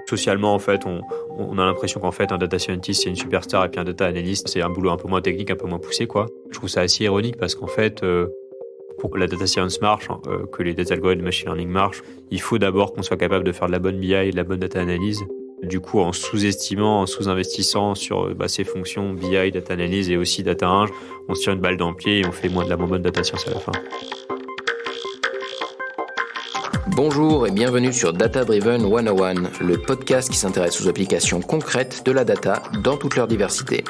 Socialement, en fait, on a l'impression qu'en fait, un data scientist, c'est une superstar et puis un data analyst, c'est un boulot un peu moins technique, un peu moins poussé, quoi. Je trouve ça assez ironique parce qu'en fait, pour que la data science marche, que les data algorithmes de machine learning marchent, il faut d'abord qu'on soit capable de faire de la bonne BI et de la bonne data analyse. Du coup, en sous-estimant, en sous-investissant sur ces fonctions BI, data analyse et aussi data ing, on se tire une balle dans le pied et on fait moins de la moins bonne data science à la fin. Bonjour et bienvenue sur Data Driven 101, le podcast qui s'intéresse aux applications concrètes de la data dans toute leur diversité.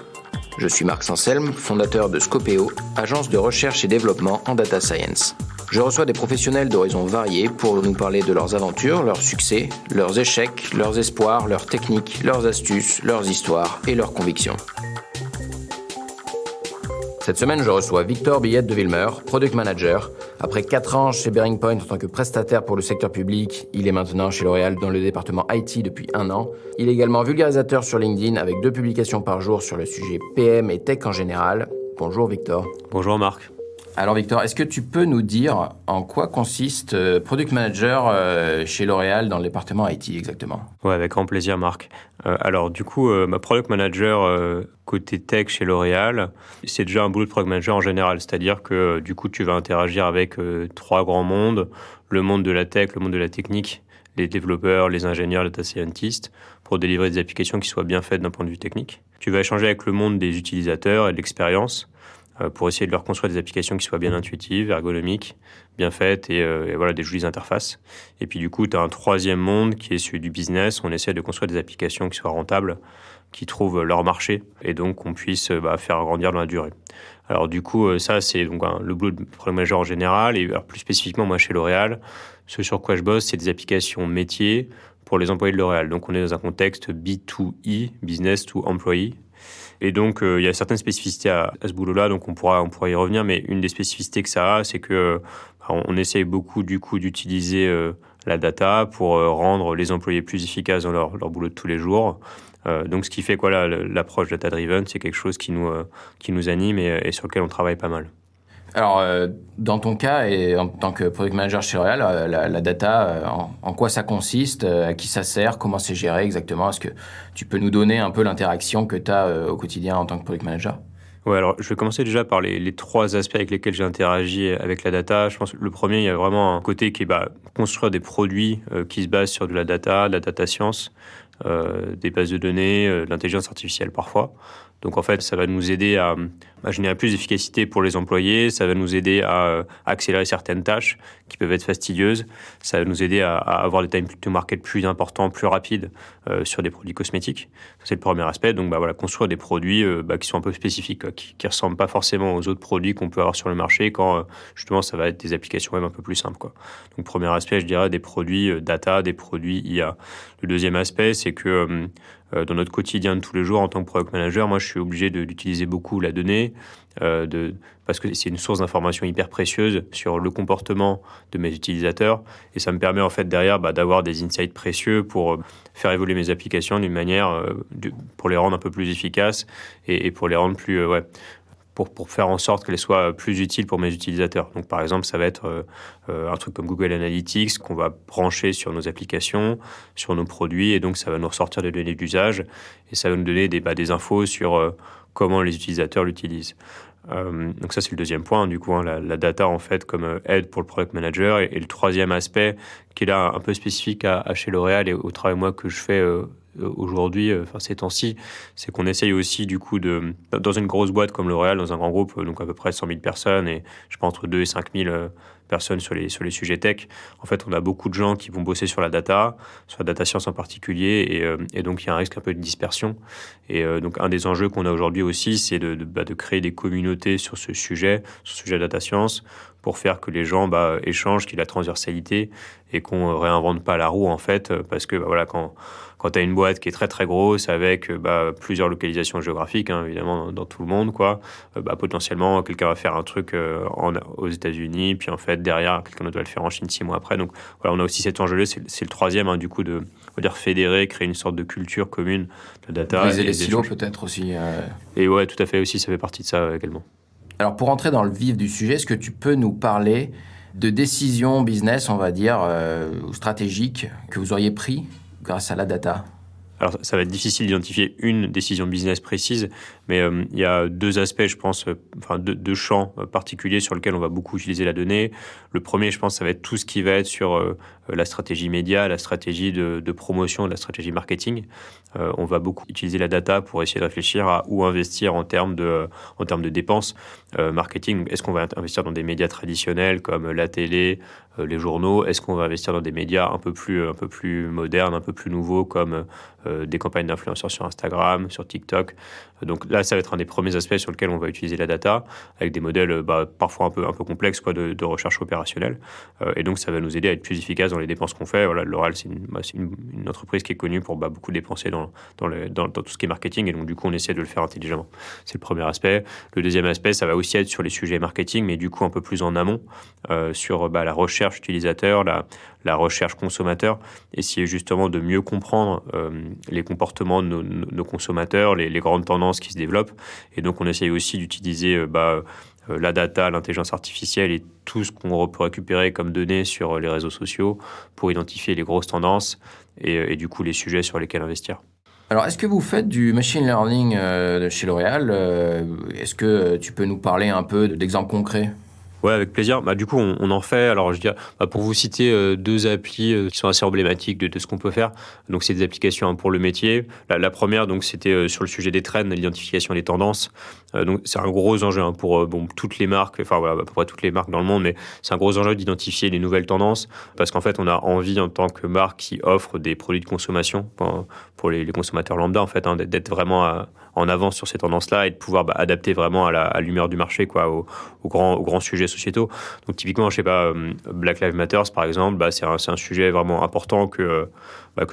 Je suis Marc Sanselme, fondateur de Scopeo, agence de recherche et développement en data science. Je reçois des professionnels d'horizons variés pour nous parler de leurs aventures, leurs succès, leurs échecs, leurs espoirs, leurs techniques, leurs astuces, leurs histoires et leurs convictions. Cette semaine, je reçois Victor Billette de Vilmer, Product Manager. Après 4 ans chez Bearing Point en tant que prestataire pour le secteur public, il est maintenant chez L'Oréal dans le département IT depuis 1 an. Il est également vulgarisateur sur LinkedIn avec 2 publications par jour sur le sujet PM et tech en général. Bonjour Victor. Bonjour Marc. Alors Victor, est-ce que tu peux nous dire en quoi consiste Product Manager chez L'Oréal dans le département IT exactement ? Ouais, avec grand plaisir Marc. Alors du coup, ma Product Manager côté tech chez L'Oréal, c'est déjà un boulot de Product Manager en général. C'est-à-dire que du coup, tu vas interagir avec 3 grands mondes. Le monde de la tech, le monde de la technique, les développeurs, les ingénieurs, les data scientists, pour délivrer des applications qui soient bien faites d'un point de vue technique. Tu vas échanger avec le monde des utilisateurs et de l'expérience, pour essayer de leur construire des applications qui soient bien intuitives, ergonomiques, bien faites et voilà, des jolies interfaces. Et puis du coup, tu as un troisième monde qui est celui du business. On essaie de construire des applications qui soient rentables, qui trouvent leur marché et donc qu'on puisse faire grandir dans la durée. Alors du coup, ça c'est donc le boulot de Product Manager en général. Et alors, plus spécifiquement, moi chez L'Oréal, ce sur quoi je bosse, c'est des applications métiers pour les employés de L'Oréal. Donc on est dans un contexte B2E, business to employee. Et donc, il y a certaines spécificités à ce boulot-là, donc on pourra y revenir. Mais une des spécificités que ça a, c'est que on essaye beaucoup du coup d'utiliser la data pour rendre les employés plus efficaces dans leur boulot de tous les jours. Donc, ce qui fait l'approche data-driven, c'est quelque chose qui nous anime et sur lequel on travaille pas mal. Alors, dans ton cas, et en tant que Product Manager chez L'Oréal, la data, en quoi ça consiste, à qui ça sert, comment c'est géré exactement ? Est-ce que tu peux nous donner un peu l'interaction que tu as au quotidien en tant que Product Manager ? Ouais, alors je vais commencer déjà par les 3 aspects avec lesquels j'ai interagi avec la data. Je pense que le premier, il y a vraiment un côté qui est construire des produits qui se basent sur de la data science, des bases de données, de l'intelligence artificielle parfois. Donc en fait, ça va nous aider à générer plus d'efficacité pour les employés, ça va nous aider à accélérer certaines tâches qui peuvent être fastidieuses, ça va nous aider à avoir des time to market plus importants, plus rapides sur des produits cosmétiques. Ça, c'est le premier aspect. Donc construire des produits qui sont un peu spécifiques, qui ressemblent pas forcément aux autres produits qu'on peut avoir sur le marché quand justement ça va être des applications même un peu plus simples, quoi. Donc premier aspect, je dirais des produits data, des produits IA. Le deuxième aspect, c'est que dans notre quotidien de tous les jours en tant que product manager, moi je suis obligé d'utiliser beaucoup la donnée parce que c'est une source d'information hyper précieuse sur le comportement de mes utilisateurs et ça me permet en fait derrière d'avoir des insights précieux pour faire évoluer mes applications d'une manière pour les rendre un peu plus efficaces et pour les rendre plus pour faire en sorte qu'elle soit plus utile pour mes utilisateurs. Donc, par exemple, ça va être un truc comme Google Analytics qu'on va brancher sur nos applications, sur nos produits, et donc ça va nous ressortir des données d'usage et ça va nous donner des infos sur comment les utilisateurs l'utilisent. Donc ça, c'est le deuxième point, du coup, la data, en fait, comme aide pour le product manager. Et le troisième aspect, qui est là un peu spécifique à chez L'Oréal et au travail, moi, que je fais aujourd'hui, ces temps-ci, c'est qu'on essaye aussi, du coup, dans une grosse boîte comme L'Oréal, dans un grand groupe, donc à peu près 100 000 personnes, et je pense entre 2 et 5 000 personnes sur les sujets tech. En fait, on a beaucoup de gens qui vont bosser sur la data science en particulier, et donc il y a un risque un peu de dispersion. Et donc un des enjeux qu'on a aujourd'hui aussi, c'est de créer des communautés sur ce sujet data science, pour faire que les gens échangent, qu'il y ait la transversalité et qu'on ne réinvente pas la roue en fait, parce que quand tu as une boîte qui est très très grosse avec plusieurs localisations géographiques, hein, évidemment dans tout le monde, quoi, potentiellement quelqu'un va faire un truc aux États-Unis, puis en fait derrière quelqu'un d'autre va le faire en Chine 6 mois après. Donc voilà, on a aussi cet enjeu-là, c'est le troisième, hein, du coup, de fédérer, créer une sorte de culture commune de data. Briser les silos peut-être aussi. Et ouais, tout à fait aussi, ça fait partie de ça également. Alors pour entrer dans le vif du sujet, est-ce que tu peux nous parler de décisions business, on va dire, ou stratégiques que vous auriez pris grâce à la data? Alors, ça va être difficile d'identifier une décision business précise, mais il y a deux aspects, je pense, deux champs particuliers sur lesquels on va beaucoup utiliser la donnée. Le premier, je pense, ça va être tout ce qui va être sur la stratégie média, la stratégie de promotion, la stratégie marketing. On va beaucoup utiliser la data pour essayer de réfléchir à où investir en termes de dépenses. Marketing, est-ce qu'on va investir dans des médias traditionnels comme la télé, les journaux? Est-ce qu'on va investir dans des médias un peu plus modernes, un peu plus nouveaux comme des campagnes d'influenceurs sur Instagram, sur TikTok? Donc là, ça va être un des premiers aspects sur lesquels on va utiliser la data, avec des modèles parfois un peu complexes de recherche opérationnelle. Et donc, ça va nous aider à être plus efficace dans les dépenses qu'on fait. Voilà, L'Oréal, c'est une entreprise qui est connue pour beaucoup dépenser dans tout ce qui est marketing. Et donc, du coup, on essaie de le faire intelligemment. C'est le premier aspect. Le deuxième aspect, ça va aussi être sur les sujets marketing, mais du coup, un peu plus en amont, sur la recherche utilisateur, la recherche consommateur, essayer justement de mieux comprendre les comportements de nos consommateurs, les grandes tendances qui se développent. Et donc, on essaye aussi d'utiliser la data, l'intelligence artificielle et tout ce qu'on peut récupérer comme données sur les réseaux sociaux pour identifier les grosses tendances et du coup les sujets sur lesquels investir. Alors, est-ce que vous faites du machine learning chez L'Oréal? Est-ce que tu peux nous parler un peu d'exemples concrets? Ouais, avec plaisir. Du coup, on en fait. Alors, je dirais, pour vous citer deux applis qui sont assez emblématiques de ce qu'on peut faire. Donc, c'est des applications pour le métier. La première, donc, c'était sur le sujet des trends, l'identification des tendances. Donc, c'est un gros enjeu pour toutes les marques, enfin, voilà, à peu près toutes les marques dans le monde, mais c'est un gros enjeu d'identifier les nouvelles tendances parce qu'en fait, on a envie, en tant que marque qui offre des produits de consommation pour les consommateurs lambda, en fait, d'être vraiment en avance sur ces tendances-là et de pouvoir adapter vraiment à l'humeur du marché, quoi, aux grands sujets sociétaux. Donc typiquement, je sais pas, Black Lives Matter, par exemple, c'est un sujet vraiment important que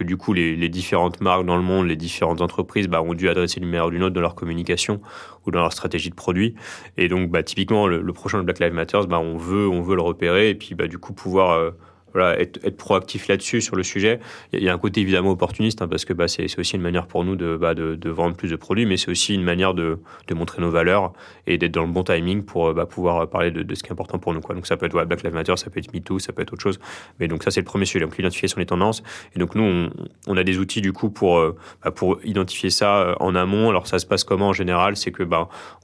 du coup les différentes marques dans le monde, les différentes entreprises ont dû adresser d'une manière ou d'une autre dans leur communication ou dans leur stratégie de produit. Et donc typiquement le prochain Black Lives Matter, on veut le repérer et puis du coup pouvoir être proactif là-dessus, sur le sujet. Il y a un côté évidemment opportuniste, parce que c'est aussi une manière pour nous de vendre plus de produits, mais c'est aussi une manière de montrer nos valeurs et d'être dans le bon timing pour pouvoir parler de ce qui est important pour nous, quoi. Donc ça peut être Black Lives Matter, ça peut être MeToo, ça peut être autre chose. Mais donc ça, c'est le premier sujet, donc l'identification des tendances. Et donc nous, on a des outils du coup pour identifier ça en amont. Alors ça se passe comment en général? C'est que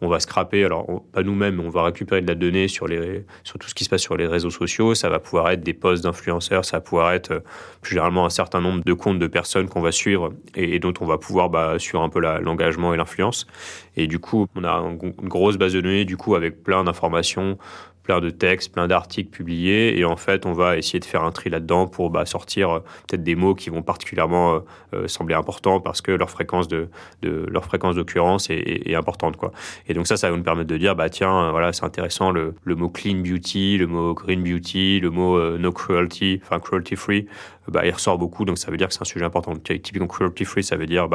on va scraper, alors pas nous-mêmes, mais on va récupérer de la donnée sur tout ce qui se passe sur les réseaux sociaux. Ça va pouvoir être des posts d'influenceurs, ça va pouvoir être plus généralement un certain nombre de comptes de personnes qu'on va suivre et dont on va pouvoir suivre un peu l'engagement et l'influence. Et du coup, on a une grosse base de données du coup avec plein d'informations, plein de textes, plein d'articles publiés. Et en fait, on va essayer de faire un tri là-dedans pour sortir peut-être des mots qui vont particulièrement sembler importants parce que leur fréquence d'occurrence est importante, quoi. Et donc ça va nous permettre de dire, tiens, voilà, c'est intéressant, le mot clean beauty, le mot green beauty, le mot no cruelty, enfin cruelty free, il ressort beaucoup. Donc ça veut dire que c'est un sujet important. Typiquement cruelty free, ça veut dire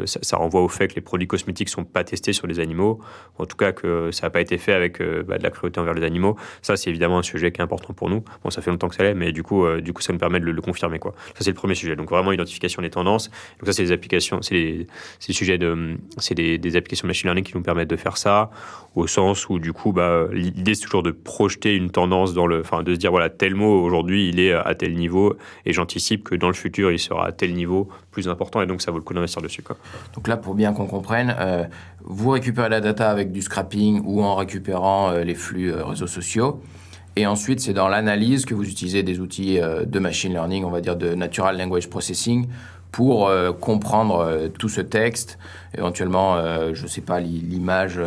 ça renvoie au fait que les produits cosmétiques sont pas testés sur les animaux, ou en tout cas que ça n'a pas été fait avec de la cruauté envers les animaux. Ça, c'est évidemment un sujet qui est important pour nous. Bon, ça fait longtemps que ça l'est, mais du coup, ça nous permet de le confirmer, quoi. Ça, c'est le premier sujet. Donc vraiment identification des tendances. Donc ça, c'est des applications, c'est des applications de machine learning qui nous permettent de faire ça, au sens où du coup, l'idée c'est toujours de projeter une tendance de se dire voilà, tel mot aujourd'hui il est à tel niveau et j'anticipe que dans le futur il sera à tel niveau plus important et donc ça vaut le coup d'investir dessus, quoi. Donc là, pour bien qu'on comprenne, vous récupérez la data avec du scrapping ou en récupérant les flux réseaux sociaux. Et ensuite, c'est dans l'analyse que vous utilisez des outils de machine learning, on va dire de natural language processing, pour comprendre tout ce texte, éventuellement, je ne sais pas, l'image, je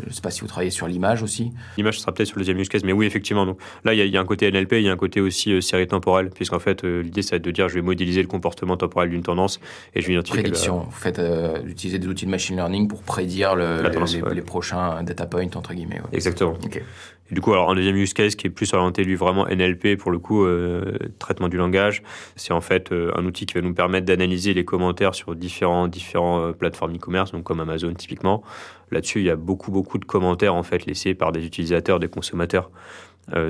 ne sais pas si vous travaillez sur l'image aussi. L'image sera peut-être sur le deuxième use case, mais oui, effectivement. Donc, là, il y a un côté NLP, il y a un côté aussi série temporelle, puisqu'en fait, l'idée, c'est de dire, je vais modéliser le comportement temporel d'une tendance et je vais identifier... Prédiction. Vous faites utiliser des outils de machine learning pour prédire les prochains data points, entre guillemets. Ouais. Exactement. Okay. Et du coup, alors, un deuxième use case qui est plus orienté, lui, vraiment NLP, pour le coup, traitement du langage, c'est en fait un outil qui va nous permettre d'analyser les commentaires sur différents plateformes e-commerce, donc comme Amazon typiquement. Là-dessus, il y a beaucoup de commentaires en fait laissés par des utilisateurs, des consommateurs.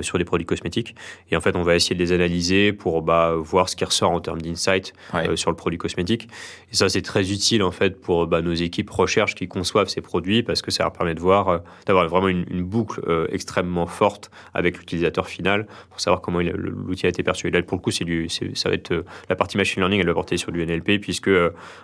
sur des produits cosmétiques. Et en fait, on va essayer de les analyser pour voir ce qui ressort en termes d'insight sur le produit cosmétique. Et ça, c'est très utile en fait pour nos équipes recherche qui conçoivent ces produits parce que ça leur permet de voir, d'avoir vraiment une boucle extrêmement forte avec l'utilisateur final pour savoir comment l'outil a été perçu. Et là, pour le coup, ça va être la partie machine learning, elle va porter sur du NLP puisque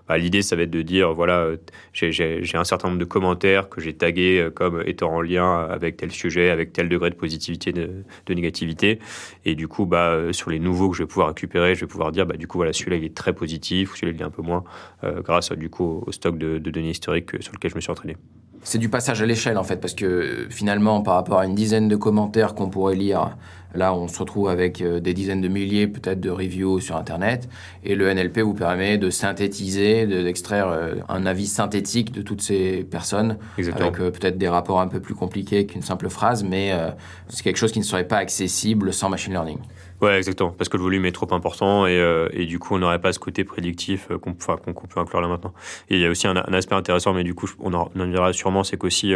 l'idée, ça va être de dire, voilà, j'ai un certain nombre de commentaires que j'ai tagués comme étant en lien avec tel sujet, avec tel degré de positivité, de négativité. Et du coup, sur les nouveaux que je vais pouvoir récupérer, je vais pouvoir dire, du coup, voilà, celui-là, il est très positif, ou celui-là, il est un peu moins, grâce du coup, au stock de données historiques sur lequel je me suis entraîné. C'est du passage à l'échelle, en fait, parce que finalement, par rapport à une dizaine de commentaires qu'on pourrait lire, là, on se retrouve avec des dizaines de milliers, peut-être, de reviews sur Internet. Et le NLP vous permet de synthétiser, d'extraire un avis synthétique de toutes ces personnes. Exactement. Avec peut-être des rapports un peu plus compliqués qu'une simple phrase, mais c'est quelque chose qui ne serait pas accessible sans machine learning. Ouais, exactement, parce que le volume est trop important et du coup, on n'aurait pas ce côté prédictif qu'on peut inclure là maintenant. Et il y a aussi un aspect intéressant, mais du coup, on en dira sûrement, c'est qu'aussi,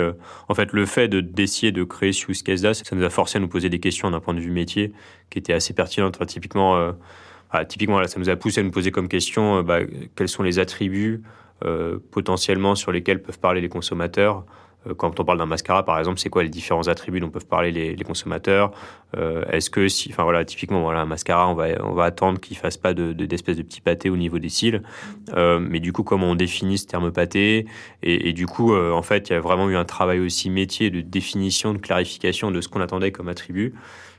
en fait, le fait d'essayer de créer ce use case-là, ça nous a forcé à nous poser des questions d'un point de vue métier qui étaient assez pertinentes. Enfin, typiquement, là, ça nous a poussé à nous poser comme question quels sont les attributs potentiellement sur lesquels peuvent parler les consommateurs. Quand on parle d'un mascara, par exemple, c'est quoi les différents attributs dont peuvent parler les consommateurs? Est-ce que typiquement, un mascara, on va attendre qu'il fasse pas d'espèce de petit pâté au niveau des cils. Mais du coup, comment on définit ce terme pâté? Et du coup, en fait, il y a vraiment eu un travail aussi métier de définition, de clarification de ce qu'on attendait comme attribut,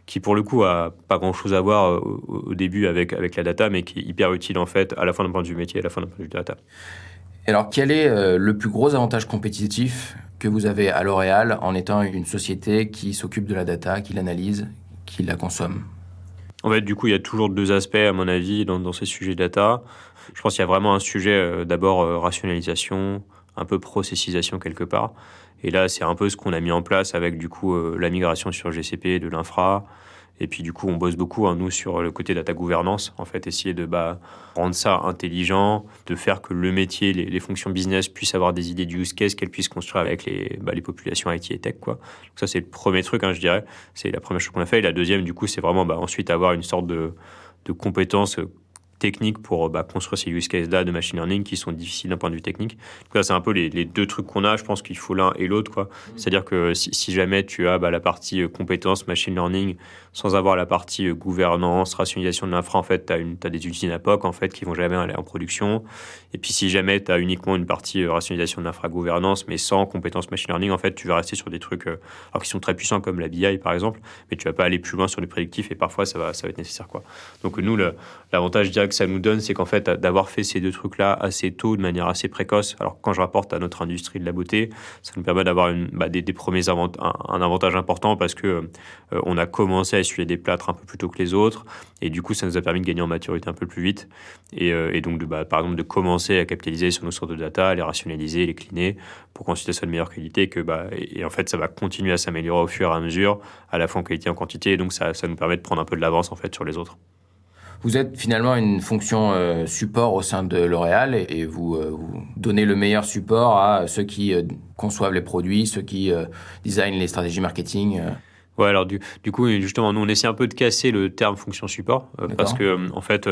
qui pour le coup a pas grand-chose à voir au début avec la data, mais qui est hyper utile en fait, à la fois d'un point de vue métier et à la fois d'un point de vue data. Alors, quel est le plus gros avantage compétitif que vous avez à L'Oréal en étant une société qui s'occupe de la data, qui l'analyse, qui la consomme? En fait, du coup, il y a toujours deux aspects, à mon avis, dans ces sujets data. Je pense qu'il y a vraiment un sujet, d'abord, rationalisation, un peu processisation quelque part. Et là, c'est un peu ce qu'on a mis en place avec, du coup, la migration sur GCP de l'infra. Et puis, du coup, on bosse beaucoup, nous, sur le côté data gouvernance. En fait, essayer de rendre ça intelligent, de faire que le métier, les fonctions business puissent avoir des idées du use case qu'elles puissent construire avec les populations IT et tech, quoi. Donc ça, c'est le premier truc, je dirais. C'est la première chose qu'on a fait. Et la deuxième, du coup, c'est vraiment ensuite avoir une sorte de compétences techniques pour construire ces use cases-là de machine learning qui sont difficiles d'un point de vue technique. Donc là, c'est un peu les deux trucs qu'on a. Je pense qu'il faut l'un et l'autre, quoi. C'est-à-dire que si jamais tu as la partie compétences machine learning sans avoir la partie gouvernance, rationalisation de l'infra, en fait, tu as des usines à POC, en fait, qui vont jamais aller en production. Et puis, si jamais tu as uniquement une partie rationalisation de l'infra gouvernance, mais sans compétences machine learning, en fait, tu vas rester sur des trucs alors qui sont très puissants comme la BI, par exemple, mais tu vas pas aller plus loin sur du prédictif et parfois, ça va être nécessaire, quoi. Donc, nous, l'avantage, je dirais, que ça nous donne, c'est qu'en fait, d'avoir fait ces deux trucs-là assez tôt, de manière assez précoce, alors quand je rapporte à notre industrie de la beauté, ça nous permet d'avoir des premiers un avantage important parce que on a commencé à essuyer des plâtres un peu plus tôt que les autres, et du coup, ça nous a permis de gagner en maturité un peu plus vite, et donc, par exemple, de commencer à capitaliser sur nos sources de data, les rationaliser, les cleaner, pour qu'ensuite, elles soient de meilleure qualité, et en fait, ça va continuer à s'améliorer au fur et à mesure, à la fois en qualité et en quantité, et donc ça nous permet de prendre un peu de l'avance, en fait, sur les autres. Vous êtes finalement une fonction support au sein de L'Oréal et vous donnez le meilleur support à ceux qui conçoivent les produits, ceux qui designent les stratégies marketing. Ouais, alors du coup, justement, nous, on essaie un peu de casser le terme fonction support parce que, en fait,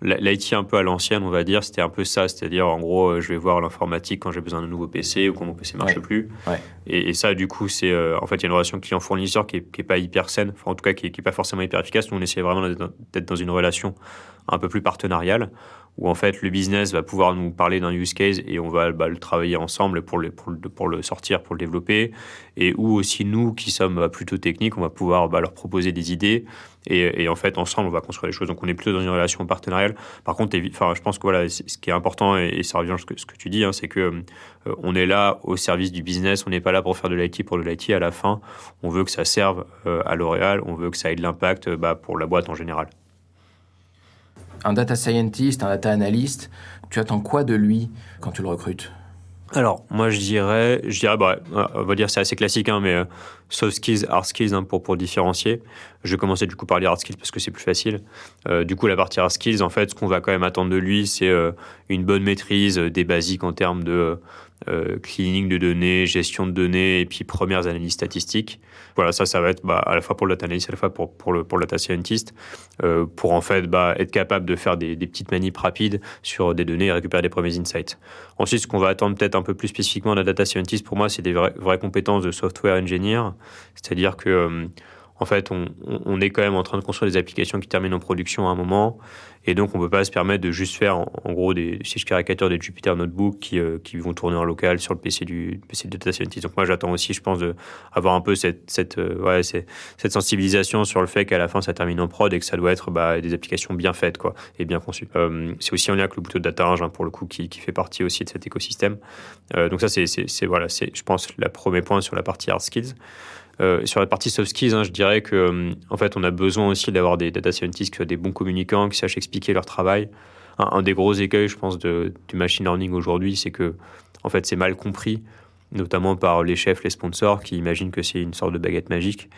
l'IT un peu à l'ancienne, on va dire, c'était un peu ça. C'est-à-dire, en gros, je vais voir l'informatique quand j'ai besoin d'un nouveau PC ou quand mon PC ne marche plus. Ouais. Et ça, du coup, c'est en fait, il y a une relation client-fournisseur qui est pas hyper saine, enfin, en tout cas, qui est pas forcément hyper efficace. Nous, on essaie vraiment d'être dans une relation un peu plus partenariale, où en fait le business va pouvoir nous parler d'un use case et on va le travailler ensemble pour le sortir, pour le développer, et où aussi nous qui sommes plutôt techniques, on va pouvoir leur proposer des idées et en fait ensemble on va construire les choses. Donc on est plutôt dans une relation partenariale. Par contre, je pense que voilà, ce qui est important et ça revient à ce que tu dis, c'est que on est là au service du business, on n'est pas là pour faire de l'IT pour de l'IT. À la fin, on veut que ça serve à L'Oréal, on veut que ça ait de l'impact pour la boîte en général. Un data scientist, un data analyst, tu attends quoi de lui quand tu le recrutes? Alors, moi, je dirais on va dire c'est assez classique, mais soft skills, hard skills, pour différencier. Je vais commencer du coup par les hard skills parce que c'est plus facile. Du coup, la partie hard skills, en fait, ce qu'on va quand même attendre de lui, c'est une bonne maîtrise des basiques en termes de cleaning de données, gestion de données et puis premières analyses statistiques. Voilà, ça va être à la fois pour le data analyst, à la fois pour le data scientist, pour en fait être capable de faire des petites manips rapides sur des données et récupérer des premiers insights. Ensuite, ce qu'on va attendre peut-être un peu plus spécifiquement d'un data scientist, pour moi, c'est des vraies compétences de software engineer, c'est-à-dire que en fait, on est quand même en train de construire des applications qui terminent en production à un moment, et donc on ne peut pas se permettre de juste faire, en gros, si je caricature, des Jupyter Notebook qui vont tourner en local sur le PC du data scientist. Donc moi, j'attends aussi, je pense, d'avoir un peu cette sensibilisation sur le fait qu'à la fin, ça termine en prod et que ça doit être des applications bien faites, quoi, et bien conçues. C'est aussi en lien avec le boulot de Data Eng, pour le coup, qui fait partie aussi de cet écosystème. Donc ça, c'est je pense, le premier point sur la partie hard skills. Sur la partie soft skills, je dirais que en fait, on a besoin aussi d'avoir des data scientists qui soient des bons communicants, qui sachent expliquer leur travail. Un des gros écueils, je pense, du machine learning aujourd'hui, c'est que en fait, c'est mal compris, notamment par les chefs, les sponsors, qui imaginent que c'est une sorte de baguette magique.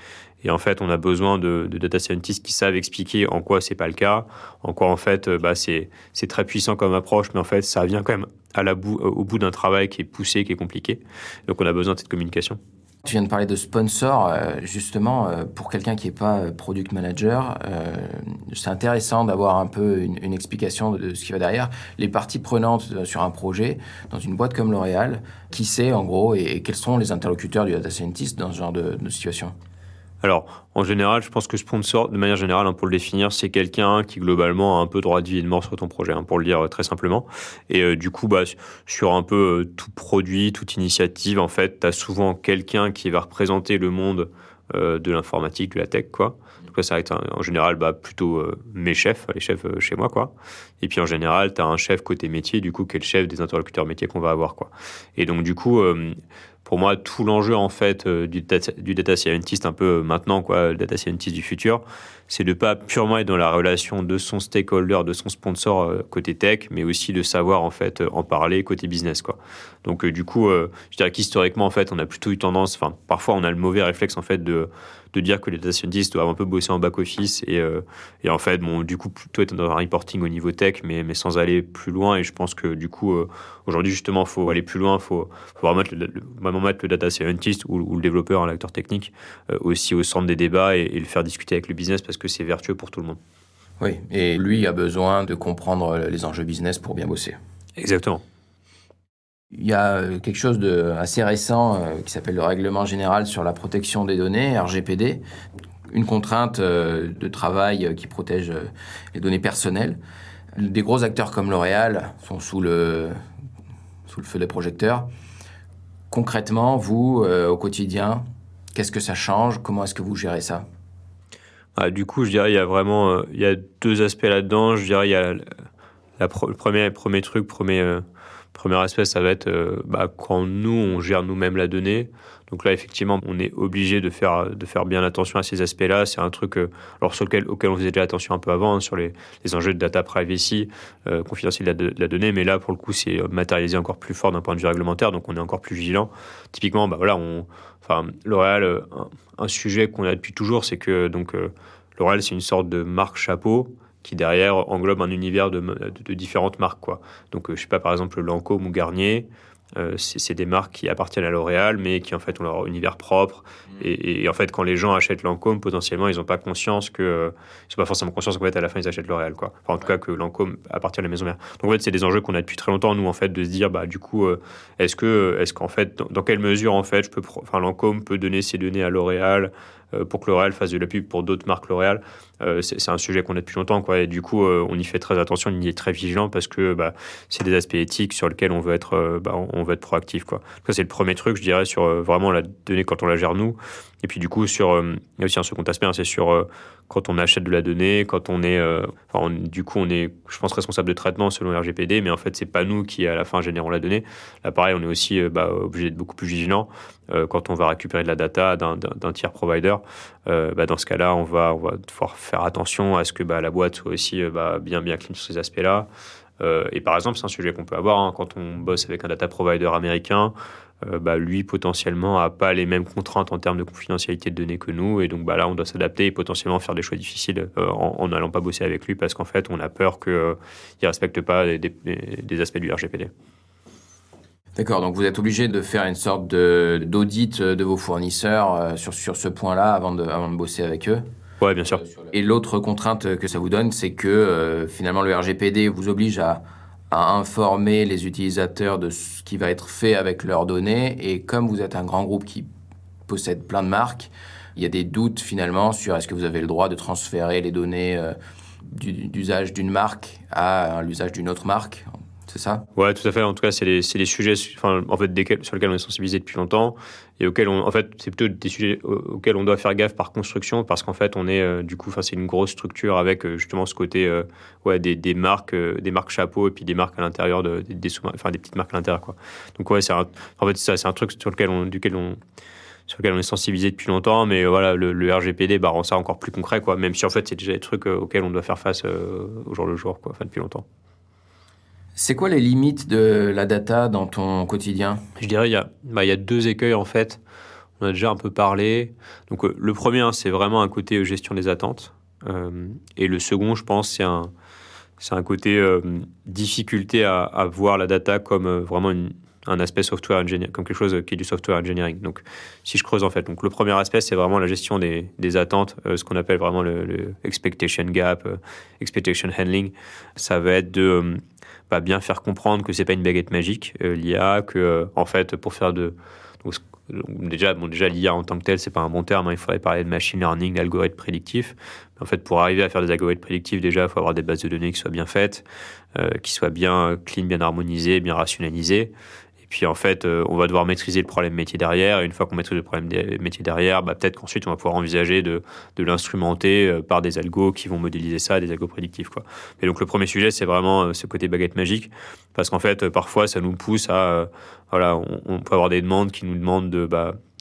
Et en fait, on a besoin de data scientists qui savent expliquer en quoi c'est pas le cas, en quoi en fait, c'est très puissant comme approche, mais en fait, ça vient quand même au bout d'un travail qui est poussé, qui est compliqué. Donc, on a besoin de cette communication. Tu viens de parler de sponsor, justement, pour quelqu'un qui n'est pas product manager, c'est intéressant d'avoir un peu une explication de ce qui va derrière. Les parties prenantes sur un projet, dans une boîte comme L'Oréal, qui c'est en gros, et quels sont les interlocuteurs du data scientist dans ce genre de situation ? Alors, en général, je pense que sponsor, de manière générale, pour le définir, c'est quelqu'un qui, globalement, a un peu droit de vie et de mort sur ton projet, pour le dire très simplement. Et du coup, sur un peu tout produit, toute initiative, en fait, tu as souvent quelqu'un qui va représenter le monde de l'informatique, de la tech, quoi. Donc ça va être en général plutôt mes chefs, les chefs chez moi, quoi. Et puis en général, tu as un chef côté métier, du coup, qui est le chef des interlocuteurs métiers qu'on va avoir, quoi. Et donc, du coup... pour moi, tout l'enjeu en fait du data scientist un peu maintenant, quoi, le data scientist du futur, c'est de pas purement être dans la relation de son stakeholder, de son sponsor côté tech, mais aussi de savoir en fait en parler côté business, quoi. Donc du coup, je dirais qu'historiquement en fait, on a plutôt eu tendance, parfois on a le mauvais réflexe en fait de dire que les data scientists doivent un peu bosser en back office et en fait du coup plutôt être dans un reporting au niveau tech, mais sans aller plus loin. Et je pense que du coup aujourd'hui justement, faut aller plus loin, faut vraiment mettre le data scientist ou le développeur, l'acteur technique aussi au centre des débats et le faire discuter avec le business parce que c'est vertueux pour tout le monde. Oui, et lui a besoin de comprendre les enjeux business pour bien bosser. Exactement. Il y a quelque chose d'assez récent qui s'appelle le Règlement général sur la protection des données, RGPD, une contrainte de travail qui protège les données personnelles. Des gros acteurs comme L'Oréal sont sous le feu des projecteurs. Concrètement, vous, au quotidien, qu'est-ce que ça change ? Comment est-ce que vous gérez ça ? Du coup, je dirais il y a vraiment il y a deux aspects là-dedans. Je dirais il y a le premier aspect, ça va être quand nous, on gère nous-mêmes la donnée. Donc là, effectivement, on est obligé de faire bien attention à ces aspects-là. C'est un truc auquel on faisait déjà attention un peu avant, sur les enjeux de data privacy, confidentialité de la donnée. Mais là, pour le coup, c'est matérialisé encore plus fort d'un point de vue réglementaire. Donc, on est encore plus vigilant. Typiquement, L'Oréal, un sujet qu'on a depuis toujours, c'est que L'Oréal, c'est une sorte de marque chapeau qui derrière englobe un univers de différentes marques, quoi. Donc, je sais pas, par exemple, Lancôme ou Garnier, c'est des marques qui appartiennent à L'Oréal, mais qui en fait ont leur univers propre. Et en fait, quand les gens achètent Lancôme, potentiellement, ils n'ont pas conscience ils sont pas forcément conscients qu'en fait, à la fin, ils achètent L'Oréal, quoi. Enfin, en tout cas, que Lancôme appartient à la maison mère. Donc, en fait, c'est des enjeux qu'on a depuis très longtemps, nous, en fait, de se dire, du coup, est-ce qu'en fait, dans quelle mesure, en fait, Lancôme peut donner ses données à L'Oréal pour que L'Oréal fasse de la pub pour d'autres marques L'Oréal. C'est un sujet qu'on a depuis longtemps, quoi. Et du coup, on y fait très attention, on y est très vigilant parce que c'est des aspects éthiques sur lesquels on veut être proactif, quoi. Ça, c'est le premier truc, je dirais, sur vraiment la donnée quand on la gère nous. Et puis du coup, il y a aussi un second aspect, c'est sur quand on achète de la donnée, quand on est, du coup, on est, je pense, responsable de traitement selon le RGPD, mais en fait, c'est pas nous qui à la fin générons la donnée. Là, pareil, on est aussi obligé d'être beaucoup plus vigilant quand on va récupérer de la data d'un tiers provider. Dans ce cas-là, on va devoir faire attention à ce que la boîte soit aussi bien clean sur ces aspects-là. Et par exemple, c'est un sujet qu'on peut avoir quand on bosse avec un data provider américain. Lui, potentiellement, n'a pas les mêmes contraintes en termes de confidentialité de données que nous. Et donc, là, on doit s'adapter et potentiellement faire des choix difficiles en n'allant pas bosser avec lui parce qu'en fait, on a peur qu'il ne respecte pas des aspects du RGPD. D'accord, donc vous êtes obligé de faire une sorte d'audit de vos fournisseurs sur ce point-là avant de bosser avec eux. Ouais, bien sûr. Et l'autre contrainte que ça vous donne, c'est que finalement le RGPD vous oblige à informer les utilisateurs de ce qui va être fait avec leurs données. Et comme vous êtes un grand groupe qui possède plein de marques, il y a des doutes finalement sur est-ce que vous avez le droit de transférer les données d'usage d'une marque à l'usage d'une autre marque. C'est ça? Ouais, tout à fait. En tout cas, c'est les sujets en fait, sur lesquels on est sensibilisé depuis longtemps et auxquels en fait, c'est plutôt des sujets auxquels on doit faire gaffe par construction parce qu'en fait, on est du coup, c'est une grosse structure avec justement ce côté des marques chapeaux et puis des marques à l'intérieur des petites marques à l'intérieur, quoi. Donc ouais, en fait, c'est un truc sur lequel on est sensibilisé depuis longtemps, mais voilà, le RGPD rend ça encore plus concret, quoi. Même si en fait, c'est déjà des trucs auxquels on doit faire face au jour le jour, quoi. Enfin, depuis longtemps. C'est quoi les limites de la data dans ton quotidien? Je dirais il y a deux écueils en fait. On a déjà un peu parlé. Donc le premier, c'est vraiment un côté gestion des attentes. Et le second, je pense, c'est un côté difficulté à voir la data comme vraiment un aspect software engineering, comme quelque chose qui est du software engineering. Donc si je creuse en fait, donc le premier aspect, c'est vraiment la gestion des attentes, ce qu'on appelle vraiment le expectation gap, expectation handling. Ça va être de bien faire comprendre que c'est pas une baguette magique, l'IA, que en fait pour faire donc, déjà l'IA en tant que telle, c'est pas un bon terme, hein, il faudrait parler de machine learning, d'algorithmes prédictifs. Mais en fait, pour arriver à faire des algorithmes prédictifs, déjà, il faut avoir des bases de données qui soient bien faites, qui soient bien clean, bien harmonisées, bien rationalisées. Et puis en fait, on va devoir maîtriser le problème métier derrière. Et une fois qu'on maîtrise le problème métier derrière, peut-être qu'ensuite on va pouvoir envisager de l'instrumenter par des algos qui vont modéliser ça, des algos prédictifs, quoi. Et donc le premier sujet, c'est vraiment ce côté baguette magique, parce qu'en fait, parfois, ça nous pousse à on peut avoir des demandes qui nous demandent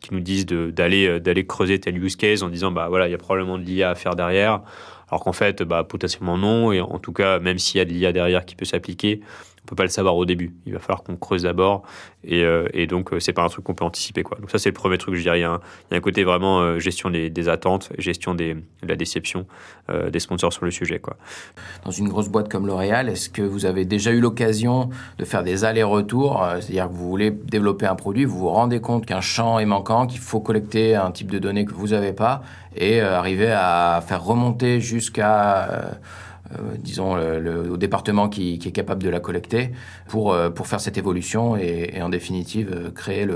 qui nous disent d'aller creuser tel use case en disant il y a probablement de l'IA à faire derrière. Alors qu'en fait, potentiellement non. Et en tout cas, même s'il y a de l'IA derrière qui peut s'appliquer, on peut pas le savoir au début. Il va falloir qu'on creuse d'abord. Et donc, c'est pas un truc qu'on peut anticiper, quoi. Donc ça, c'est le premier truc, je dirais. Il y a un côté vraiment gestion des attentes, gestion de la déception des sponsors sur le sujet, quoi. Dans une grosse boîte comme L'Oréal, est-ce que vous avez déjà eu l'occasion de faire des allers-retours? C'est-à-dire que vous voulez développer un produit, vous vous rendez compte qu'un champ est manquant, qu'il faut collecter un type de données que vous n'avez pas et arriver à faire remonter jusqu'à... disons, au département qui est capable de la collecter pour faire cette évolution et en définitive créer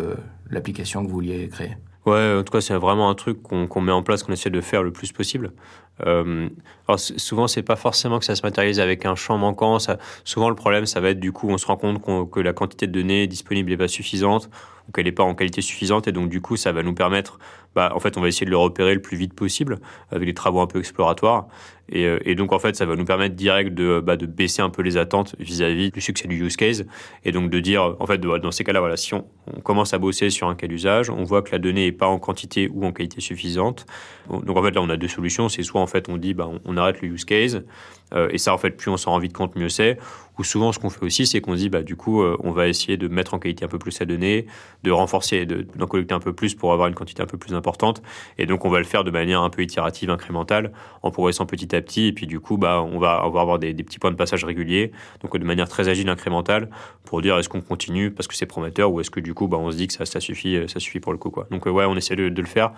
l'application que vous vouliez créer. Ouais, en tout cas, c'est vraiment un truc qu'on met en place, qu'on essaie de faire le plus possible. Alors souvent, c'est pas forcément que ça se matérialise avec un champ manquant. Souvent, le problème, ça va être du coup, on se rend compte que la quantité de données disponible n'est pas suffisante ou qu'elle n'est pas en qualité suffisante. Et donc, du coup, ça va nous permettre, en fait, on va essayer de le repérer le plus vite possible avec des travaux un peu exploratoires. Et donc, en fait, ça va nous permettre direct de baisser un peu les attentes vis-à-vis du succès du use case. Et donc, de dire, en fait, dans ces cas-là, si on commence à bosser sur un cas d'usage, on voit que la donnée n'est pas en quantité ou en qualité suffisante. Donc, en fait, là, on a deux solutions. C'est soit, en fait, on dit, on arrête le use case. Et ça, en fait, plus on s'en rend vite compte, mieux c'est. Ou souvent, ce qu'on fait aussi, c'est qu'on se dit, du coup, on va essayer de mettre en qualité un peu plus la donnée, de renforcer, d'en collecter un peu plus pour avoir une quantité un peu plus importante. Et donc, on va le faire de manière un peu itérative, incrémentale, en progressant petit à petit. Et puis, du coup, on va avoir des petits points de passage réguliers. Donc, de manière très agile, incrémentale, pour dire est-ce qu'on continue parce que c'est prometteur ou est-ce que, du coup, on se dit que ça suffit pour le coup, quoi. Donc, ouais, on essaie de le faire.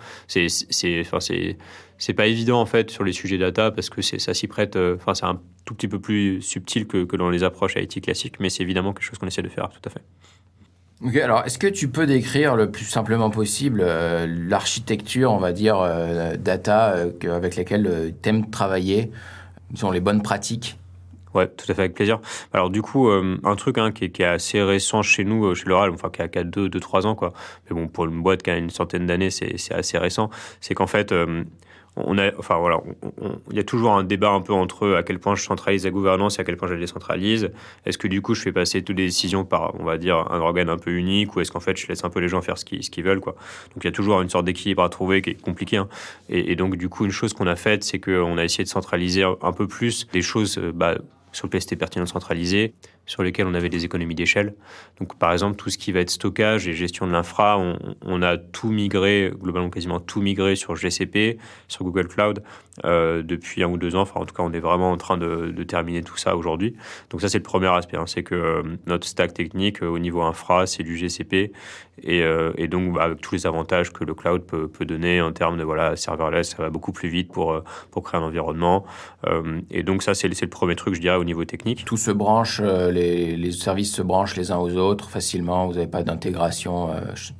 C'est pas évident, en fait, sur les sujets data parce que ça s'y prête. C'est un tout petit peu plus subtil que dans les approches IT classiques, mais c'est évidemment quelque chose qu'on essaie de faire, tout à fait. Ok, alors est-ce que tu peux décrire le plus simplement possible l'architecture, on va dire, data avec laquelle tu aimes travailler, sont les bonnes pratiques? Ouais, tout à fait, avec plaisir. Alors du coup, un truc qui est assez récent chez nous, chez L'Oréal, qui a 2-3 ans, quoi. Mais bon, pour une boîte qui a une centaine d'années, c'est assez récent. C'est qu'en fait, il y a toujours un débat un peu entre à quel point je centralise la gouvernance et à quel point je la décentralise. Est-ce que du coup je fais passer toutes les décisions par, on va dire, un organe un peu unique, ou est-ce qu'en fait je laisse un peu les gens faire ce qu'ils veulent, quoi. Donc il y a toujours une sorte d'équilibre à trouver qui est compliqué, hein. Et donc du coup, une chose qu'on a faite, c'est qu'on a essayé de centraliser un peu plus les choses sur le PST pertinent centralisé, sur lesquels on avait des économies d'échelle. Donc, par exemple, tout ce qui va être stockage et gestion de l'infra, on a tout migré, globalement quasiment tout migré sur GCP, sur Google Cloud, depuis 1 ou 2 ans. Enfin, en tout cas, on est vraiment en train de terminer tout ça aujourd'hui. Donc ça, c'est le premier aspect. C'est que notre stack technique au niveau infra, c'est du GCP. Et donc, avec tous les avantages que le cloud peut donner en termes de serverless, ça va beaucoup plus vite pour créer un environnement. Et donc ça, c'est le premier truc, je dirais, au niveau technique. Tout se branche, les services se branchent les uns aux autres facilement. Vous n'avez pas d'intégration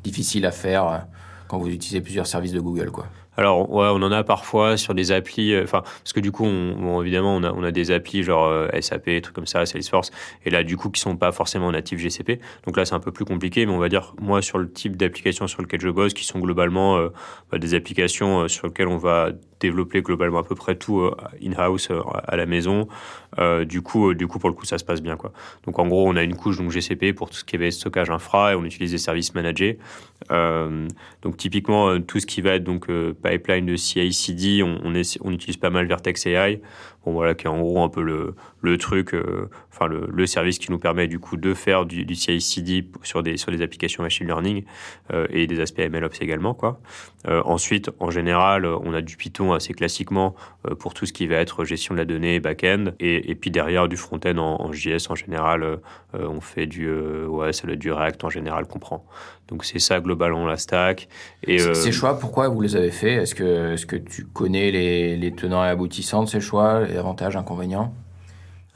difficile à faire quand vous utilisez plusieurs services de Google, quoi. Alors, ouais, on en a parfois sur des applis, parce que du coup, évidemment, on a des applis genre SAP, trucs comme ça, Salesforce, et là, du coup, qui sont pas forcément natifs GCP. Donc là, c'est un peu plus compliqué, mais on va dire, moi, sur le type d'applications sur lequel je bosse, qui sont globalement des applications sur lesquelles on va développer globalement à peu près tout in-house à la maison. Du coup, pour le coup, ça se passe bien, quoi. Donc, en gros, on a une couche donc GCP pour tout ce qui est stockage infra et on utilise des services managés. Donc, typiquement, tout ce qui va être donc pipeline de CI/CD, on utilise pas mal Vertex AI. Bon, voilà, qui est en gros un peu le truc, le service qui nous permet du coup de faire du CI/CD sur des applications machine learning et des aspects MLOps également, quoi. Ensuite, en général, on a du Python assez classiquement pour tout ce qui va être gestion de la donnée, back-end, et puis derrière du front-end en JS en général, on fait ça doit être du React en général qu'on prend. Donc c'est ça globalement la stack. Et ces choix, pourquoi vous les avez faits? Est-ce que tu connais les tenants et aboutissants de ces choix, les avantages, inconvénients?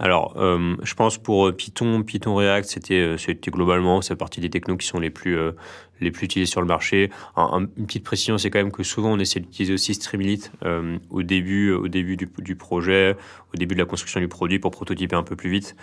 Alors, je pense pour Python React, c'était globalement, c'est partie des technos qui sont les plus utilisés sur le marché. Une petite précision, c'est quand même que souvent on essaie d'utiliser aussi Streamlit au début du projet, au début de la construction du produit pour prototyper un peu plus vite.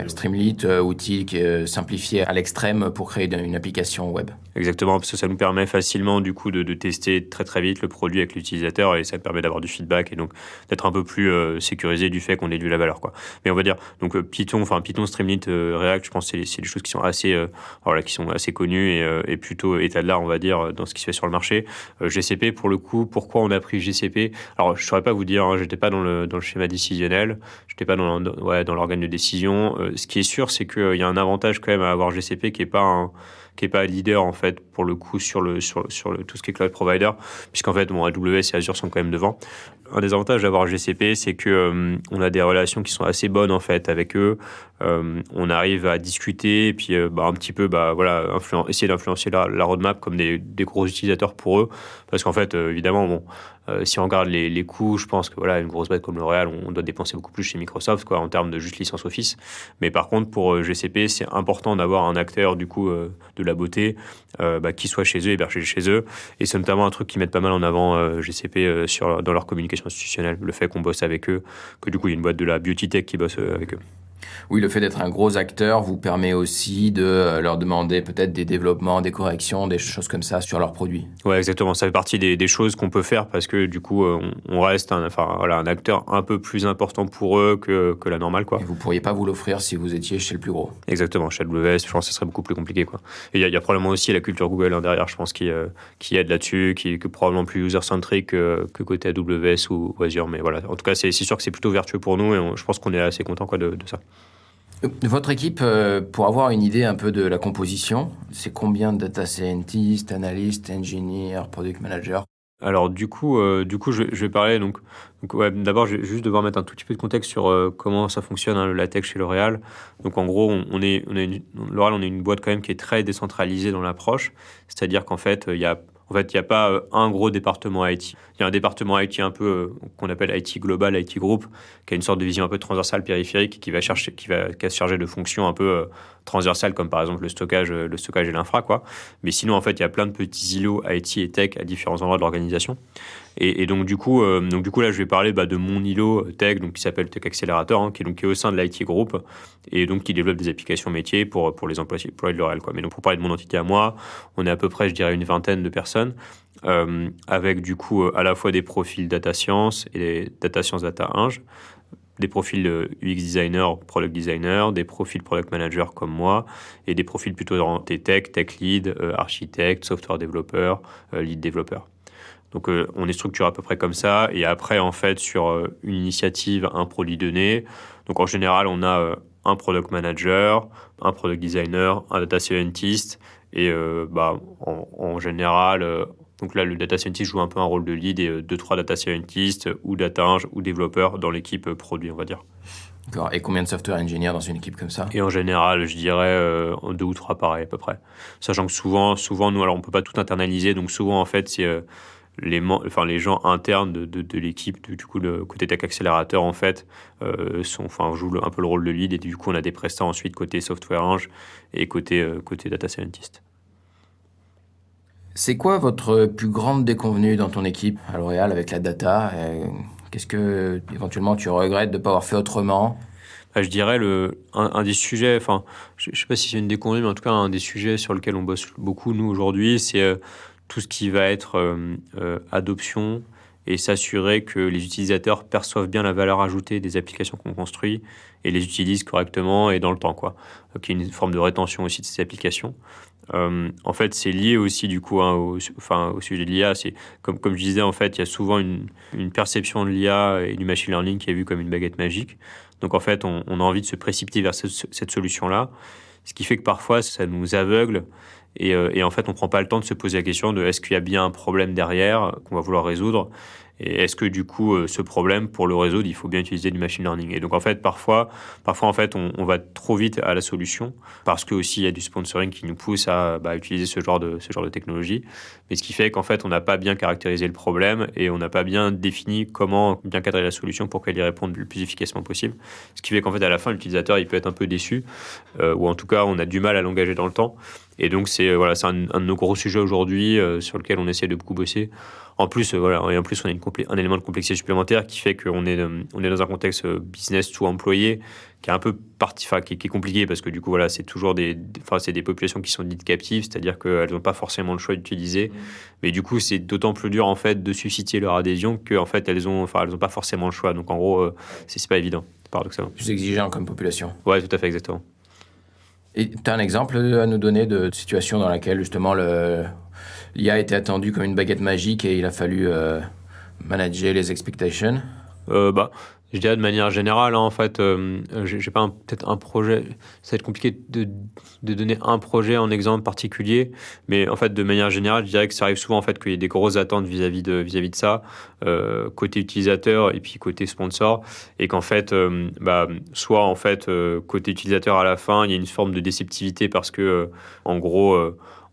Streamlit, outil qui est simplifié à l'extrême pour créer une application web. Exactement, parce que ça nous permet facilement du coup de tester très très vite le produit avec l'utilisateur et ça permet d'avoir du feedback et donc d'être un peu plus sécurisé du fait qu'on déduit la valeur, quoi. Mais on va dire donc Python, Streamlit, React, je pense que c'est des choses qui sont assez connues et plutôt état de l'art, on va dire, dans ce qui se fait sur le marché. GCP, pour le coup, pourquoi on a pris GCP? Alors je saurais pas vous dire, j'étais pas dans le schéma décisionnel, j'étais pas dans l'organe de décision. Ce qui est sûr, c'est qu'il y a un avantage quand même à avoir GCP qui est pas leader en fait pour le coup sur tout ce qui est cloud provider, puisqu'en fait AWS et Azure sont quand même devant. Un des avantages d'avoir GCP, c'est que on a des relations qui sont assez bonnes en fait avec eux. On arrive à discuter et puis un petit peu essayer d'influencer la roadmap comme des gros utilisateurs pour eux, parce qu'en fait évidemment si on regarde les coûts, je pense que une grosse boîte comme L'Oréal, on doit dépenser beaucoup plus chez Microsoft, quoi, en termes de juste licence Office. Mais par contre, pour GCP, c'est important d'avoir un acteur du coup de la beauté qui soit chez eux, hébergé chez eux. Et c'est notamment un truc qu'ils mettent pas mal en avant GCP dans leur communication institutionnelle, le fait qu'on bosse avec eux, que du coup il y a une boîte de la beauty tech qui bosse avec eux. Oui, le fait d'être un gros acteur vous permet aussi de leur demander peut-être des développements, des corrections, des choses comme ça sur leurs produits. Ouais, exactement. Ça fait partie des choses qu'on peut faire parce que du coup, on reste un acteur un peu plus important pour eux que la normale, quoi. Et vous pourriez pas vous l'offrir si vous étiez chez le plus gros. Exactement. Chez AWS, je pense que ce serait beaucoup plus compliqué, quoi. Et il y a probablement aussi la culture Google derrière, je pense, qui aide là-dessus, qui est probablement plus user-centric que côté AWS ou Azure. Mais voilà. En tout cas, c'est sûr que c'est plutôt vertueux pour nous et je pense qu'on est assez content, quoi, de ça. Votre équipe, pour avoir une idée un peu de la composition, c'est combien de data scientists, analystes, engineers, product managers? Alors du coup, je vais parler d'abord, je vais juste devoir mettre un tout petit peu de contexte sur comment ça fonctionne, la tech chez L'Oréal. Donc en gros, L'Oréal, on est une boîte quand même qui est très décentralisée dans l'approche, c'est-à-dire qu'en fait, il y a pas un gros département IT. Il y a un département IT un peu qu'on appelle IT Global, IT Group, qui a une sorte de vision un peu transversale, périphérique, qui va se charger de fonctions un peu transversales, comme par exemple le stockage et l'infra, quoi. Mais sinon, en fait, il y a plein de petits îlots IT et tech à différents endroits de l'organisation. Et donc du coup, là, je vais parler de mon îlot tech, donc qui s'appelle Tech Accelerator, qui est au sein de l'IT Group et donc qui développe des applications métiers pour les employés de L'Oréal, quoi. Mais donc pour parler de mon entité à moi, on est à peu près, je dirais, une vingtaine de personnes, avec du coup à la fois des profils data science et data science data ing, des profils UX designer, product designer, des profils product manager comme moi, et des profils plutôt orientés tech lead, architecte, software développeur, lead développeur. Donc on est structuré à peu près comme ça, et après en fait sur une initiative, un produit donné. Donc en général on a un product manager, un product designer, un data scientist et en général, donc là le data scientist joue un peu un rôle de lead et 2-3 data scientists ou data eng ou développeurs dans l'équipe produit, on va dire. D'accord. Et combien de software engineers dans une équipe comme ça? Et en général, je dirais 2 ou 3 pareils à peu près. Sachant que souvent nous, alors on peut pas tout internaliser, donc souvent en fait c'est les gens internes de l'équipe, du coup le côté tech accélérateur en fait jouent un peu le rôle de lead et du coup on a des prestats ensuite côté software eng et côté data scientist. C'est quoi votre plus grande déconvenue dans ton équipe à L'Oréal avec la data? Qu'est-ce que éventuellement tu regrettes de ne pas avoir fait autrement? Je dirais un des sujets, je sais pas si c'est une déconvenue, mais en tout cas un des sujets sur lequel on bosse beaucoup nous aujourd'hui, c'est tout ce qui va être adoption et s'assurer que les utilisateurs perçoivent bien la valeur ajoutée des applications qu'on construit et les utilisent correctement et dans le temps, quoi. Qu'il y ait une forme de rétention aussi de ces applications. En fait, c'est lié aussi du coup au sujet de l'IA. C'est comme je disais, en fait, il y a souvent une perception de l'IA et du machine learning qui est vue comme une baguette magique. Donc en fait, on a envie de se précipiter vers cette solution-là, ce qui fait que parfois ça nous aveugle et en fait, on prend pas le temps de se poser la question de est-ce qu'il y a bien un problème derrière qu'on va vouloir résoudre. Et est-ce que du coup, ce problème, pour le résoudre, il faut bien utiliser du machine learning? Et donc en fait, parfois en fait, on va trop vite à la solution parce que aussi il y a du sponsoring qui nous pousse à utiliser ce genre de technologie. Mais ce qui fait qu'en fait, on n'a pas bien caractérisé le problème et on n'a pas bien défini comment bien cadrer la solution pour qu'elle y réponde le plus efficacement possible. Ce qui fait qu'en fait, à la fin, l'utilisateur, il peut être un peu déçu ou en tout cas, on a du mal à l'engager dans le temps. Et donc c'est un de nos gros sujets aujourd'hui sur lequel on essaie de beaucoup bosser. En plus, on a un élément de complexité supplémentaire qui fait qu'on est dans un contexte business to employé qui est un peu qui est compliqué parce que du coup c'est toujours c'est des populations qui sont dites captives, c'est-à-dire qu'elles n'ont pas forcément le choix d'utiliser. Mais du coup, c'est d'autant plus dur en fait de susciter leur adhésion qu'en fait elles ont pas forcément le choix. Donc en gros, c'est pas évident, paradoxalement. Plus exigeant comme population. Ouais, tout à fait, exactement. Et tu as un exemple à nous donner de situation dans laquelle justement l'IA était attendue comme une baguette magique et il a fallu manager les expectations? Je dirais de manière générale, en fait, j'ai pas peut-être un projet. Ça va être compliqué de donner un projet en exemple particulier, mais en fait, de manière générale, je dirais que ça arrive souvent en fait qu'il y ait des grosses attentes vis-à-vis de ça, côté utilisateur et puis côté sponsor, et qu'en fait, soit en fait côté utilisateur à la fin, il y a une forme de déceptivité parce que en gros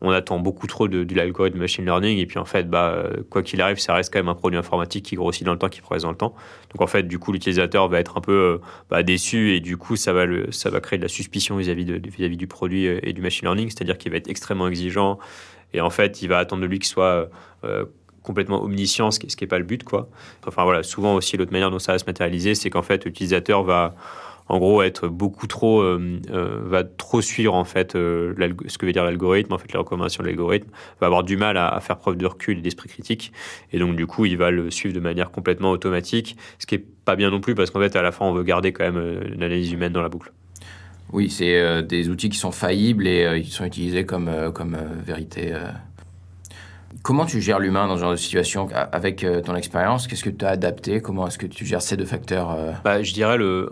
on attend beaucoup trop de l'algorithme machine learning et puis en fait quoi qu'il arrive ça reste quand même un produit informatique qui grossit dans le temps, qui progresse dans le temps. Donc en fait du coup l'utilisateur va être un peu déçu et du coup ça va créer de la suspicion vis-à-vis du produit et du machine learning, c'est-à-dire qu'il va être extrêmement exigeant et en fait il va attendre de lui qu'il soit complètement omniscient, ce qui n'est pas le but, quoi. Souvent aussi l'autre manière dont ça va se matérialiser, c'est qu'en fait l'utilisateur va en gros être beaucoup trop va trop suivre en fait ce que veut dire l'algorithme, en fait les recommandations de l'algorithme, va avoir du mal à faire preuve de recul et d'esprit critique et donc du coup il va le suivre de manière complètement automatique, ce qui est pas bien non plus parce qu'en fait à la fin on veut garder quand même une analyse humaine dans la boucle. Oui, c'est des outils qui sont faillibles et qui sont utilisés comme vérité. Comment tu gères l'humain dans ce genre de situation avec ton expérience? Qu'est-ce que tu as adapté? Comment est-ce que tu gères ces deux facteurs? Je dirais le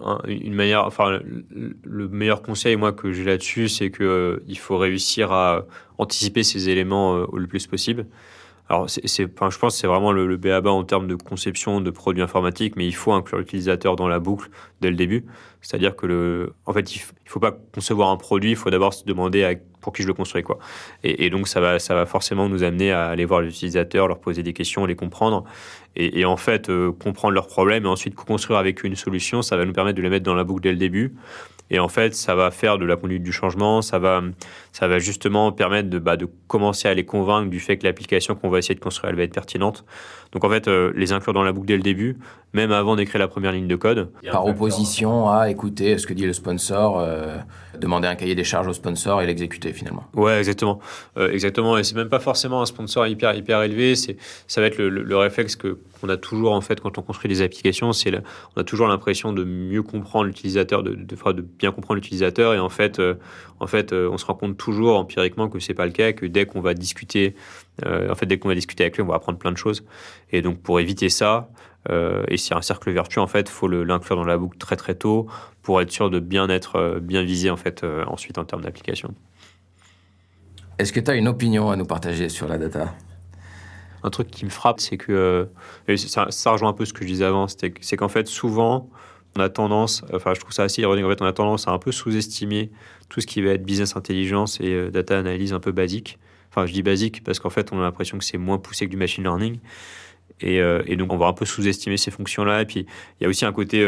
meilleur conseil moi que j'ai là-dessus, c'est que il faut réussir à anticiper ces éléments le plus possible. Alors, je pense que c'est vraiment le b.a.-ba en termes de conception de produits informatiques, mais il faut inclure l'utilisateur dans la boucle dès le début. C'est-à-dire que en fait, il faut pas concevoir un produit, il faut d'abord se demander pour qui je le construis, quoi. Et donc, ça va forcément nous amener à aller voir les utilisateurs, leur poser des questions, les comprendre. Et en fait, comprendre leurs problèmes et ensuite construire avec eux une solution, ça va nous permettre de les mettre dans la boucle dès le début. Et en fait, ça va faire de la conduite du changement, ça va justement permettre de commencer à les convaincre du fait que l'application qu'on va essayer de construire, elle va être pertinente. Donc en fait, les inclure dans la boucle dès le début, même avant d'écrire la première ligne de code. Par opposition à écouter ce que dit le sponsor, demander un cahier des charges au sponsor et l'exécuter finalement. Ouais, exactement. Exactement. Et c'est même pas forcément un sponsor hyper élevé. Ça va être le réflexe qu'on a toujours en fait quand on construit des applications. On a toujours l'impression de mieux comprendre l'utilisateur, de bien comprendre l'utilisateur. Et en fait, on se rend compte toujours empiriquement que c'est pas le cas, que dès qu'on va discuter, dès qu'on va discuter avec lui, on va apprendre plein de choses. Et donc, pour éviter ça, et c'est un cercle vertueux, en fait, faut l'inclure dans la boucle très très tôt pour être sûr de bien être bien visé en fait ensuite en termes d'application. Est-ce que tu as une opinion à nous partager sur la data ? Un truc qui me frappe, c'est que et ça rejoint un peu ce que je disais avant, c'est qu'en fait souvent on a tendance, enfin je trouve ça assez ironique, en fait on a tendance à un peu sous-estimer tout ce qui va être business intelligence et data analyse un peu basique. Enfin je dis basique parce qu'en fait on a l'impression que c'est moins poussé que du machine learning. Et donc on va un peu sous-estimer ces fonctions-là. Et puis il y a aussi un côté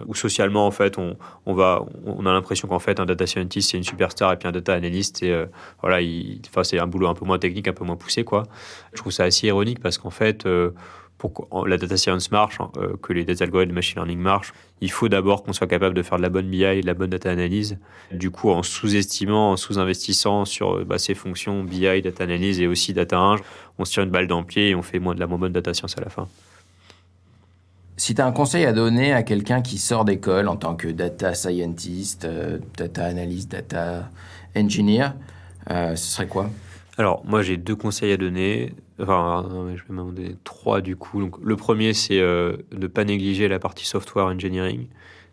où socialement en fait on a l'impression qu'en fait un data scientist c'est une superstar et puis un data analyst c'est un boulot un peu moins technique, un peu moins poussé quoi. Je trouve ça assez ironique parce qu'en fait pour que la data science marche, que les algorithmes de machine learning marchent, il faut d'abord qu'on soit capable de faire de la bonne BI et de la bonne data analyse. Du coup, en sous-estimant, en sous-investissant sur ces fonctions BI, data analyse et aussi data ing, on se tire une balle dans le pied et on fait de la moins bonne data science à la fin. Si tu as un conseil à donner à quelqu'un qui sort d'école en tant que data scientist, data analyst, data engineer, ce serait quoi ? Alors, moi, j'ai 2 conseils à donner. Enfin, je vais m'en donner 3 du coup. Donc, le premier, c'est de ne pas négliger la partie software engineering.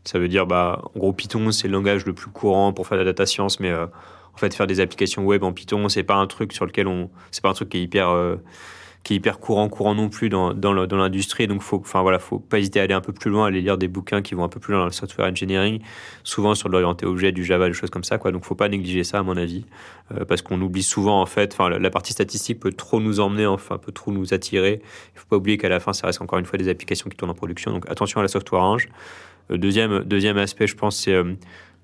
Ça veut dire, en gros, Python, c'est le langage le plus courant pour faire de la data science, mais en fait, faire des applications web en Python, c'est pas un truc c'est pas un truc qui est hyper courant non plus dans l'industrie. Donc, faut pas hésiter à aller un peu plus loin, aller lire des bouquins qui vont un peu plus loin dans le software engineering, souvent sur de l'orienté objet, du Java, des choses comme ça, quoi. Donc, faut pas négliger ça, à mon avis, parce qu'on oublie souvent, en fait, la partie statistique peut trop nous emmener, peut trop nous attirer. Il faut pas oublier qu'à la fin, ça reste encore une fois des applications qui tournent en production. Donc, attention à la software eng. Deuxième aspect, je pense, c'est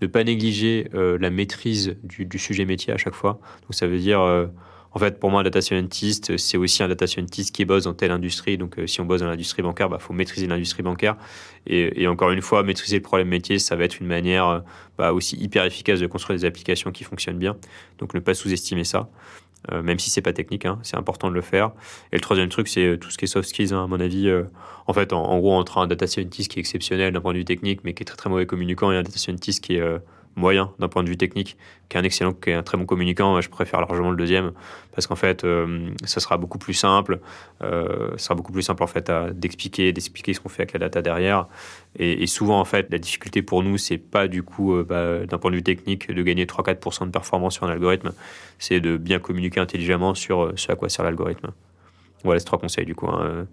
ne pas négliger la maîtrise du sujet métier à chaque fois. Donc, ça veut dire en fait, pour moi, un data scientist, c'est aussi un data scientist qui bosse dans telle industrie. Donc, si on bosse dans l'industrie bancaire, faut maîtriser l'industrie bancaire. Et encore une fois, maîtriser le problème métier, ça va être une manière aussi hyper efficace de construire des applications qui fonctionnent bien. Donc, ne pas sous-estimer ça, même si c'est pas technique, c'est important de le faire. Et le troisième truc, c'est tout ce qui est soft skills, à mon avis. En gros, entre un data scientist qui est exceptionnel d'un point de vue technique, mais qui est très très mauvais communicant, et un data scientist qui est moyen d'un point de vue technique, qui est un très bon communicant, je préfère largement le deuxième parce qu'en fait ça sera beaucoup plus simple en fait d'expliquer ce qu'on fait avec la data derrière et souvent en fait la difficulté pour nous c'est pas du coup d'un point de vue technique de gagner 3-4% de performance sur un algorithme, c'est de bien communiquer intelligemment sur ce à quoi sert l'algorithme. Voilà, c'est 3 conseils du coup.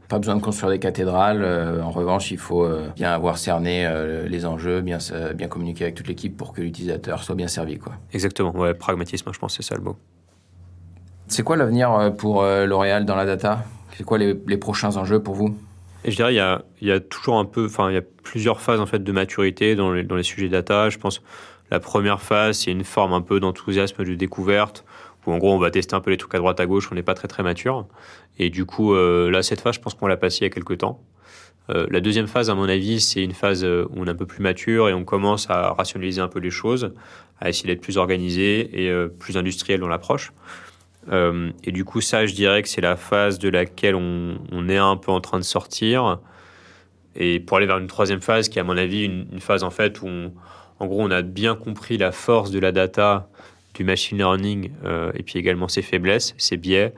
Pas besoin de construire des cathédrales. En revanche, il faut bien avoir cerné les enjeux, bien communiquer avec toute l'équipe pour que l'utilisateur soit bien servi, quoi. Exactement, ouais, pragmatisme, je pense que c'est ça le mot. C'est quoi l'avenir pour L'Oréal dans la data ? C'est quoi les prochains enjeux pour vous ? Et je dirais il y a toujours il y a plusieurs phases en fait de maturité dans les sujets data. Je pense la première phase, c'est une forme un peu d'enthousiasme, de découverte, où en gros on va tester un peu les trucs à droite à gauche, on n'est pas très très mature. Et du coup, là, cette phase, je pense qu'on l'a passée il y a quelques temps. La deuxième phase, à mon avis, c'est une phase où on est un peu plus mature et on commence à rationaliser un peu les choses, à essayer d'être plus organisé et plus industriel dans l'approche. Et du coup, ça, je dirais que c'est la phase de laquelle on est un peu en train de sortir. Et pour aller vers une troisième phase, qui est à mon avis une phase en fait où en gros, on a bien compris la force de la data, du machine learning et puis également ses faiblesses, ses biais.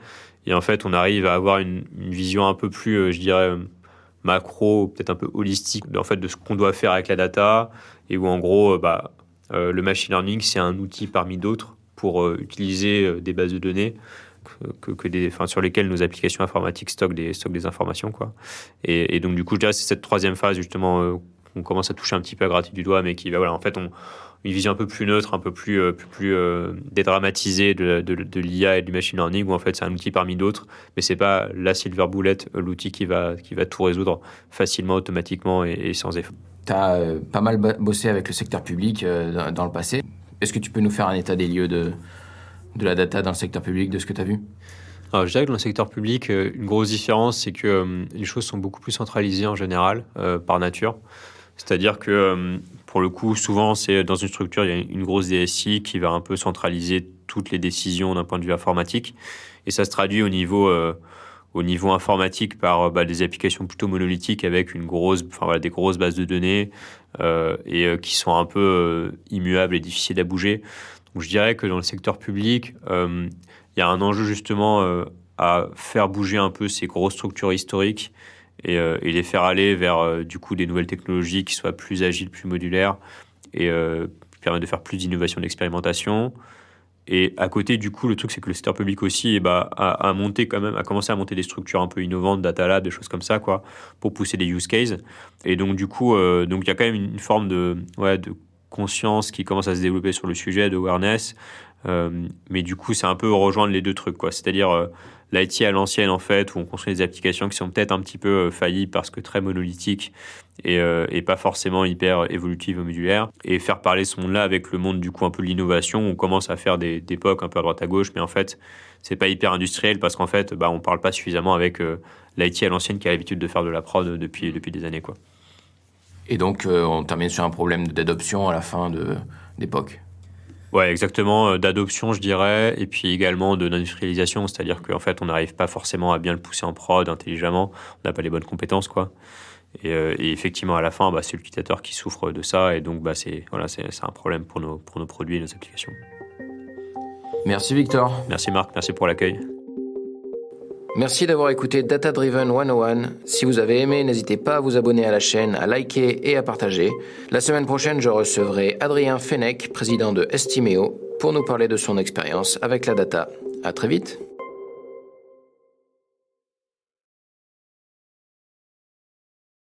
Et en fait, on arrive à avoir une vision un peu plus, je dirais, macro, peut-être un peu holistique en fait, de ce qu'on doit faire avec la data. Et où en gros, le machine learning, c'est un outil parmi d'autres pour utiliser des bases de données sur lesquelles nos applications informatiques stockent des informations, quoi. Et donc, du coup, je dirais que c'est cette troisième phase, justement, qu'on commence à toucher un petit peu à gratter du doigt, mais qui va, voilà, en fait, une vision un peu plus neutre, un peu plus dédramatisée de l'IA et du machine learning, où en fait c'est un outil parmi d'autres, mais c'est pas la silver bullet, l'outil qui va tout résoudre facilement, automatiquement et sans effort. Tu as pas mal bossé avec le secteur public dans le passé. Est-ce que tu peux nous faire un état des lieux de la data dans le secteur public, de ce que tu as vu ? Alors, je dirais que dans le secteur public, une grosse différence, c'est que les choses sont beaucoup plus centralisées en général, par nature. C'est-à-dire que, pour le coup, souvent, c'est dans une structure, il y a une grosse DSI qui va un peu centraliser toutes les décisions d'un point de vue informatique. Et ça se traduit au niveau au niveau informatique par des applications plutôt monolithiques avec des grosses bases de données qui sont un peu immuables et difficiles à bouger. Donc je dirais que dans le secteur public, il y a un enjeu justement à faire bouger un peu ces grosses structures historiques et les faire aller vers du coup des nouvelles technologies qui soient plus agiles, plus modulaires et qui permettent de faire plus d'innovation, d'expérimentation. Et à côté, du coup, le truc, c'est que le secteur public aussi a monté quand même, a commencé à monter des structures un peu innovantes, data lab, des choses comme ça, quoi, pour pousser des use cases. Et donc, du coup, il y a quand même une forme de conscience qui commence à se développer sur le sujet, de awareness. Mais du coup, c'est un peu rejoindre les deux trucs, quoi. C'est-à-dire l'IT à l'ancienne, en fait, où on construit des applications qui sont peut-être un petit peu faillies parce que très monolithiques et pas forcément hyper évolutives ou modulaires. Et faire parler ce monde-là avec le monde, du coup, un peu de l'innovation. On commence à faire des POC un peu à droite à gauche, mais en fait, c'est pas hyper industriel parce qu'en fait, on parle pas suffisamment avec l'IT à l'ancienne qui a l'habitude de faire de la prod depuis des années, quoi. Et donc, on termine sur un problème d'adoption à la fin d'époque. Ouais, exactement, d'adoption, je dirais, et puis également d'industrialisation, c'est-à-dire qu'en fait, on n'arrive pas forcément à bien le pousser en prod intelligemment, on n'a pas les bonnes compétences, quoi. Et effectivement, à la fin, c'est l'utilisateur qui souffre de ça, et donc c'est un problème pour nos produits et nos applications. Merci Victor. Merci Marc, merci pour l'accueil. Merci d'avoir écouté Data Driven 101. Si vous avez aimé, n'hésitez pas à vous abonner à la chaîne, à liker et à partager. La semaine prochaine, je recevrai Adrien Fenech, président de Estimeo, pour nous parler de son expérience avec la data. À très vite.